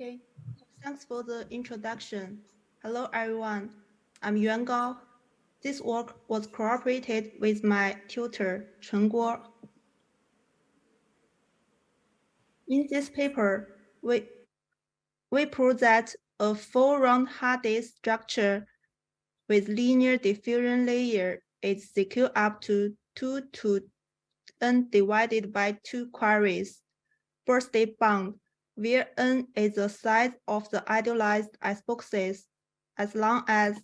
Okay, thanks for the introduction. Hello, everyone. I'm Yuan. This work was cooperated with my tutor, Chen Guo. In this paper, we prove that a four-round hard disk structure with linear diffusion layer is secure up to 2 to n divided by 2 queries per state bound, where n is the size of the idealized iceboxes, as long as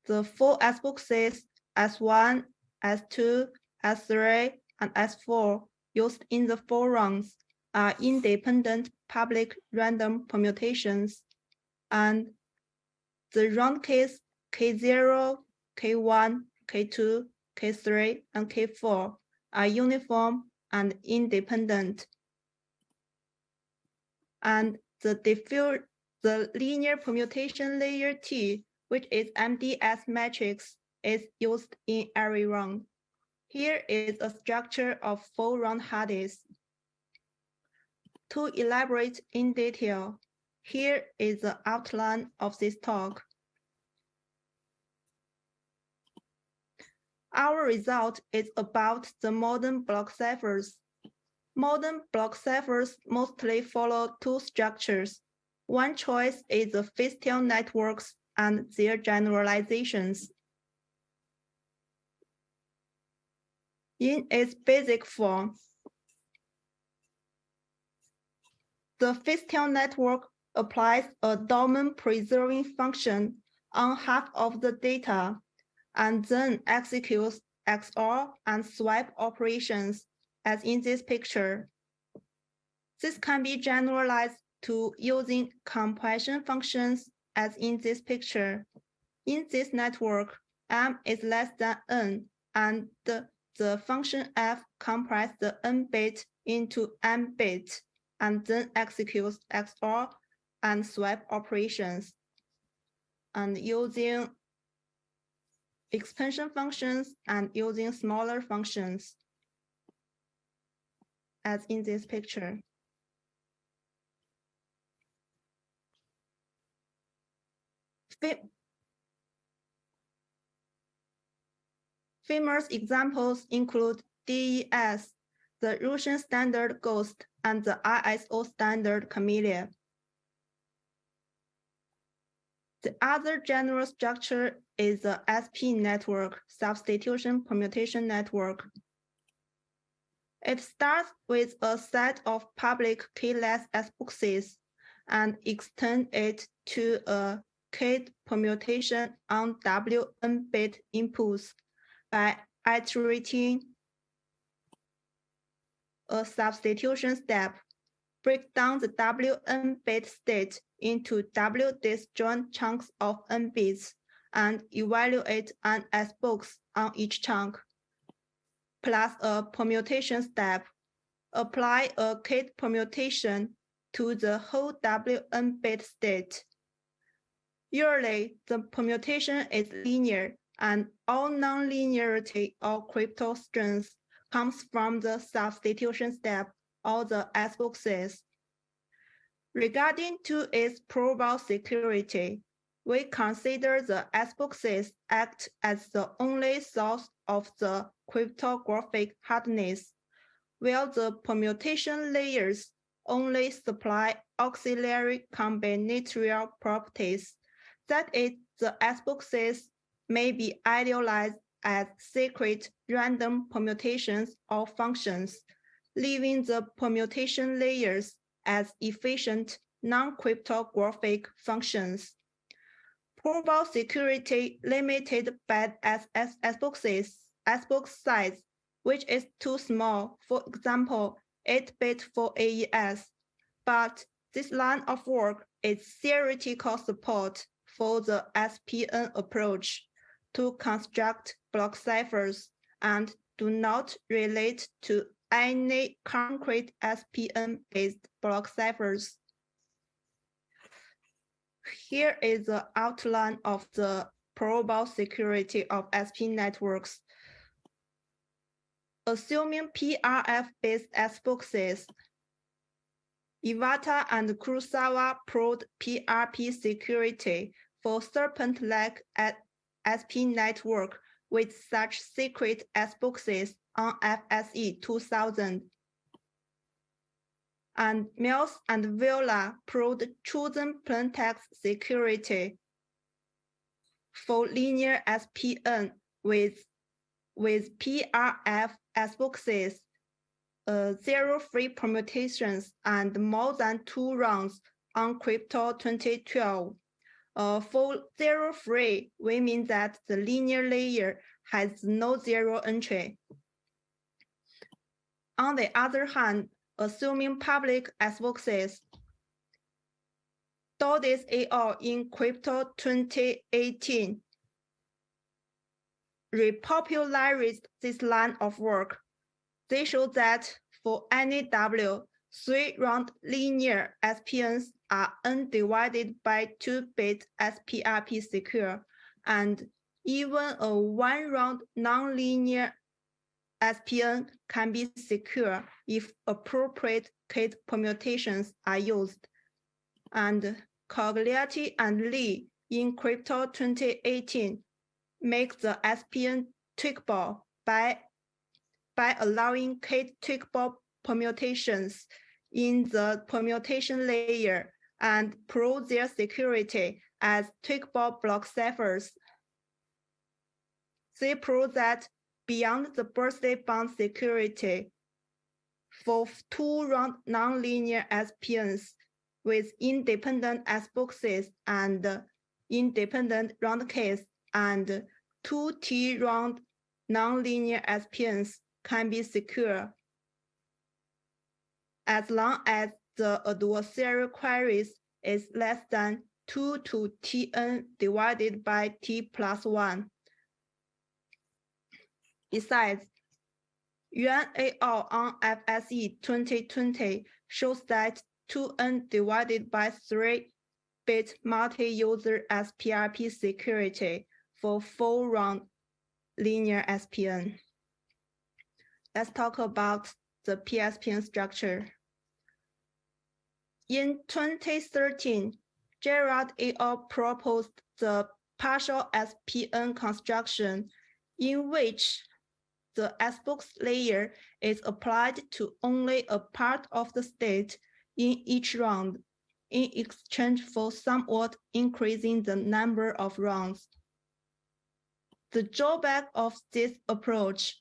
the four iceboxes S1, S2, S3, and S4 used in the four rounds are independent public random permutations, and the round keys K0, K1, K2, K3, and K4 are uniform and independent. And the linear permutation layer T, which is MDS matrix, is used in every round. Here is a structure of four round hard disks. To elaborate in detail, here is the outline of this talk. Our result is about the modern block ciphers. Modern block ciphers mostly follow two structures. One choice is the Festial networks and their generalizations. In its basic form, the Festial network applies a domain preserving function on half of the data and then executes XOR and swap operations, as in this picture. This can be generalized to using compression functions, as in this picture. In this network, m is less than n, and the function f compresses the n bit into m bit, and then executes XOR and swap operations. And using expansion functions and using smaller functions, as in this picture. Famous examples include DES, the Russian standard Ghost, and the ISO standard Camellia. The other general structure is the SP network, substitution permutation network. It starts with a set of public keyless iceboxes and extends it to a keyed permutation on Wn bit inputs by iterating a substitution step. Break down the Wn bit state into W disjoint chunks of n bits and evaluate an icebox on each chunk, plus a permutation step. Apply a keyed permutation to the whole Wn bit state. Usually, the permutation is linear, and all nonlinearity or crypto strength comes from the substitution step or the iceboxes. Regarding to its probable security, we consider the iceboxes act as the only source of the cryptographic hardness, while the permutation layers only supply auxiliary combinatorial properties. That is, the iceboxes may be idealized as secret random permutations or functions, leaving the permutation layers as efficient non-cryptographic functions. Probable security limited by icebox size, which is too small, for example, 8-bit for AES, but this line of work is theoretical support for the SPN approach to construct block ciphers and do not relate to any concrete SPN-based block ciphers. Here is the outline of the probable security of SP networks. Assuming PRF-based iceboxes, Iwata and Kurosawa proved PRP security for serpent-like SP network with such secret S-boxes on FSE 2000. And Mills and Viola proved chosen plaintext security for linear SPN with PRF S-boxes, 0 free permutations, and more than 2 rounds on Crypto 2012. For 0 free, we mean that the linear layer has no zero entry. On the other hand, assuming public S-boxes, Dodis et al. In Crypto 2018 repopularized this line of work. They show that for any W, 3-round linear SPNs are undivided by 2-bit SPRP secure, and even a 1-round nonlinear SPN can be secure if appropriate kit permutations are used. And Cogliati and Lee in Crypto 2018 make the SPN tweakable by allowing kit tweakable permutations in the permutation layer and prove their security as tweakable block ciphers. They prove that beyond the birthday bound security, for 2-round nonlinear SPNs with independent S-boxes and independent round keys and 2 T-round nonlinear SPNs can be secure as long as the adversarial queries is less than 2 to Tn divided by T plus 1. Besides, Yuan et al. On FSE 2020 shows that 2n divided by 3-bit multi-user SPRP security for 4-round linear SPN. Let's talk about the PSPN structure. In 2013, Gerard et al. Proposed the partial SPN construction in which the S-box layer is applied to only a part of the state in each round in exchange for somewhat increasing the number of rounds. The drawback of this approach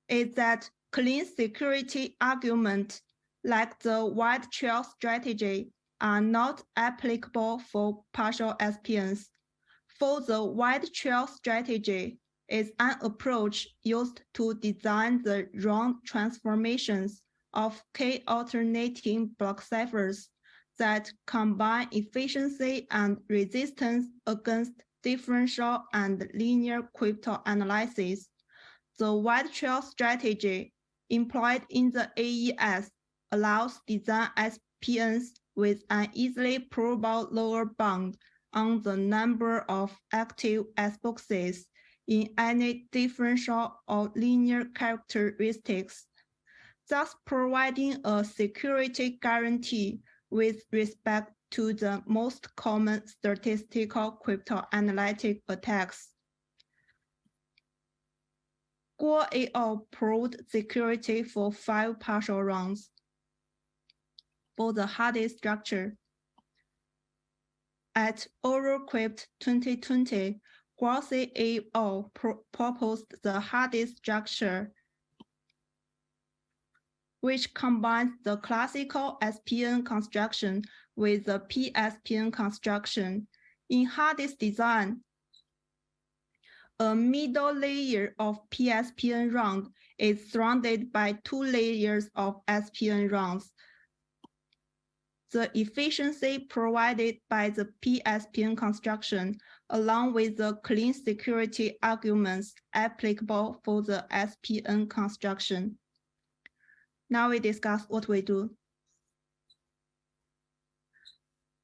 is that clean security arguments like the white trail strategy are not applicable for partial SPNs. For the white trail strategy is an approach used to design the round transformations of k-alternating block ciphers that combine efficiency and resistance against differential and linear cryptanalysis. The white trail strategy employed in the AES allows design SPNs with an easily provable lower bound on the number of active S-boxes in any differential or linear characteristics, thus providing a security guarantee with respect to the most common statistical cryptanalytic attacks. Guo et al. Proved security for 5 partial rounds. For the hardest structure, at Eurocrypt 2020, Grossi et al. Proposed the hardest structure, which combines the classical SPN construction with the PSPN construction. In hardest design, a middle layer of PSPN round is surrounded by 2 layers of SPN rounds. The efficiency provided by the PSPN construction, along with the clean security arguments applicable for the SPN construction. Now we discuss what we do.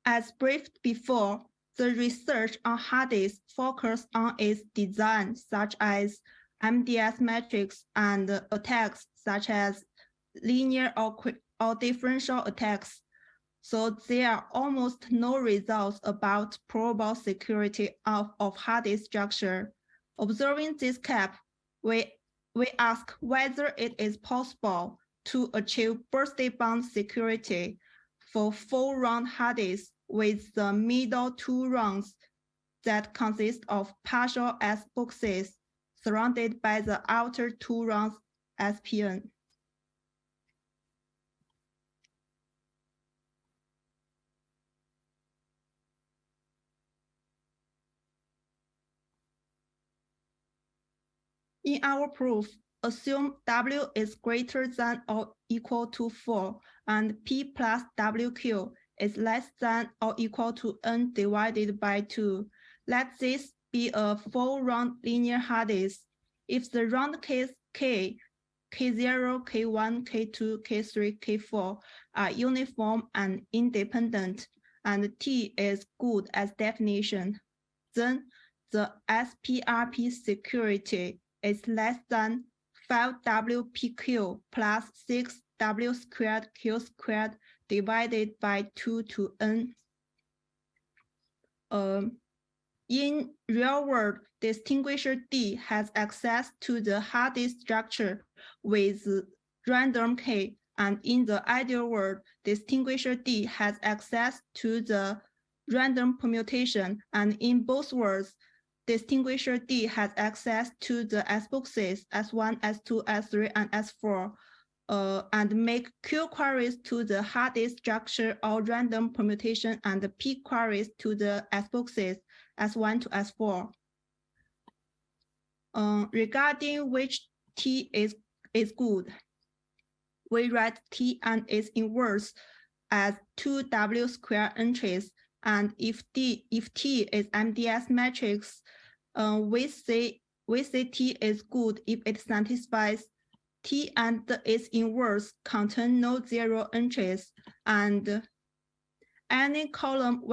As briefed before, the research on hard disk focused on its design, such as MDS matrix and attacks such as linear or differential attacks. So there are almost no results about probable security of hard disk structure. Observing this cap, we ask whether it is possible to achieve birthday-bound security for 4-round hard disks with the middle 2 rounds that consist of partial S boxes surrounded by the outer 2 rounds SPN. In our proof, assume W is greater than or equal to 4 and P plus WQ is less than or equal to N divided by 2. Let this be a 4-round linear hard disk. If the round case K, K0, K1, K2, K3, K4 are uniform and independent, and T is good as definition, then the SPRP security is less than 5WPQ plus 6W squared Q squared divided by 2 to N. In real world, distinguisher D has access to the hard disk structure with random K, and in the ideal world, distinguisher D has access to the random permutation, and in both worlds, distinguisher D has access to the S boxes S1, S2, S3, and S4, and make Q queries to the hard disk structure or random permutation and P queries to the S boxes S1 to S4. Regarding which T is good, we write T and its inverse as 2W square entries, and if T is MDS matrix, we say T is good if it satisfies T and its inverse contain no zero entries, and any column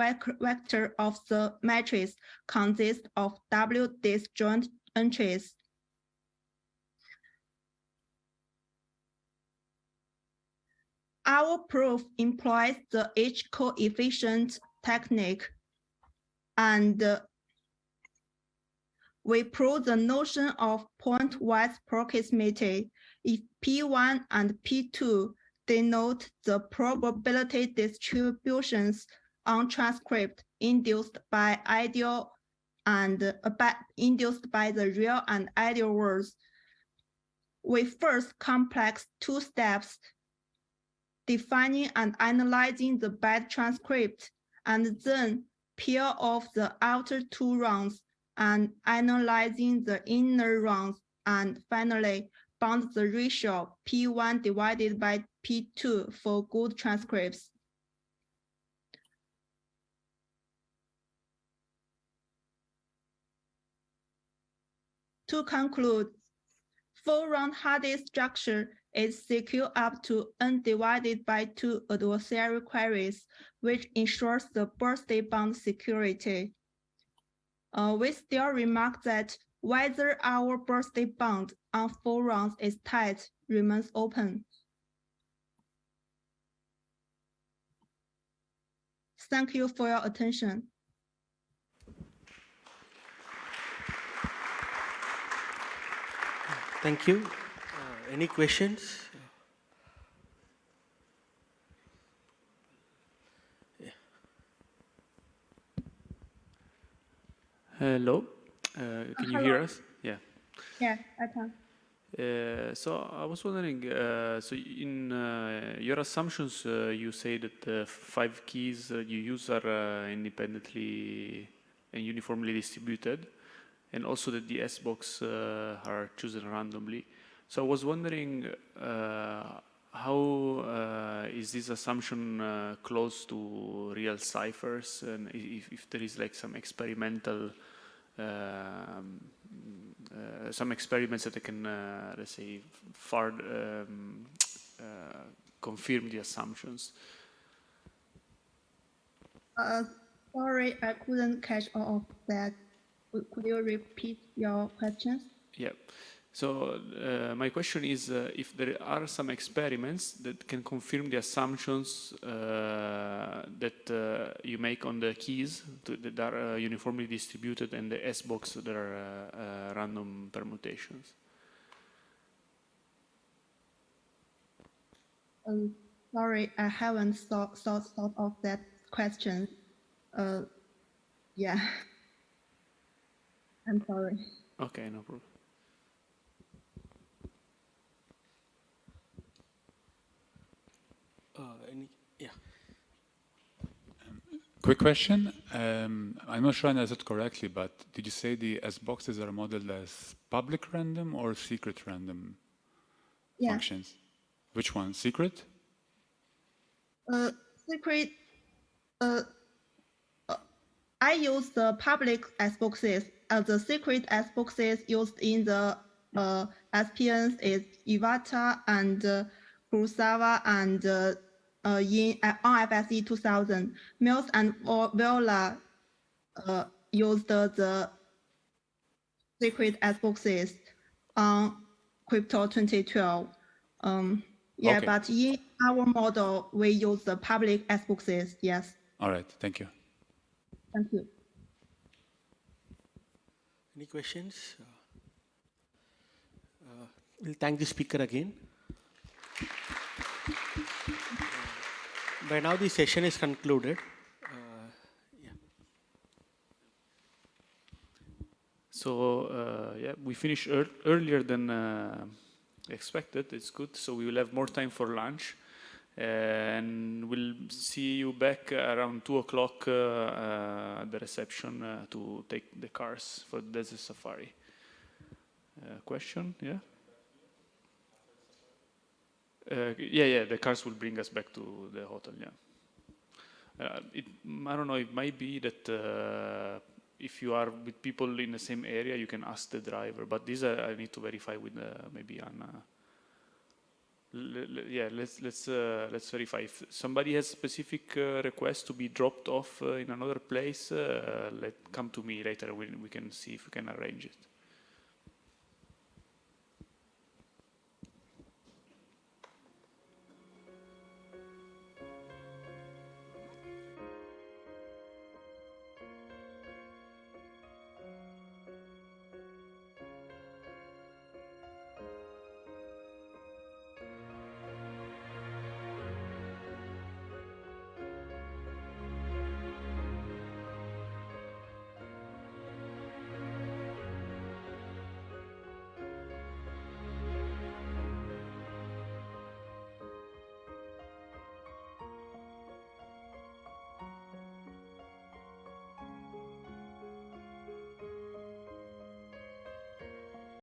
vector of the matrix consists of W disjoint entries. Our proof employs the H coefficient technique, and we prove the notion of pointwise proximity if P1 and P2 denote the probability distributions on transcript induced by ideal and induced by the real and ideal worlds. We first complex 2 steps, defining and analyzing the bad transcript, and then peel off the outer 2 rounds and analyzing the inner rounds, and finally bound the ratio P1 divided by P2 for good transcripts. To conclude, 4-round hard disk structure is secure up to N divided by 2 adversarial queries, which ensures the birthday-bound security. We still remark that whether our birthday bound on 4 rounds is tight remains open. Thank you for your attention. Thank you. Any questions? Yeah. Hello. Can you hear us? Yeah. Yeah, I can. So I was wondering, so in your assumptions, you say that the 5 keys you use are independently and uniformly distributed, and also that the S-box are chosen randomly. So I was wondering, how is this assumption close to real ciphers, and if there is like some experimental some experiments that can, let's say, confirm the assumptions. Sorry, I couldn't catch all of that. Could you repeat your questions? Yeah. So my question is if there are some experiments that can confirm the assumptions that you make on the keys that are uniformly distributed and the S-box that are random permutations. Sorry, I haven't thought of that question. Yeah, I'm sorry. Okay, no problem. Yeah. Quick question. I'm not sure I understood correctly, but did you say the S boxes are modeled as public random or secret random functions? Which one? Secret? Secret. I use the public S boxes. The secret S boxes used in the SPNs is Iwata and Kurosawa and in RFSE 2000. Mills and Viola used the secret S boxes on Crypto 2012. Yeah, Okay. but in our model, we use the public S boxes. Yes. All right. Thank you. Thank you. Any questions? We'll thank the speaker again. By now the session is concluded. Yeah. So yeah, we finished earlier than expected. It's good. So we will have more time for lunch. And we'll see you back around 2 o'clock at the reception to take the cars for the Desert Safari. Question? Yeah? Yeah, the cars will bring us back to the hotel, yeah. I don't know, it might be that if you are with people in the same area, you can ask the driver, but these I need to verify with maybe Anna. Yeah, let's verify. If somebody has specific requests to be dropped off in another place, come to me later. We can see if we can arrange it.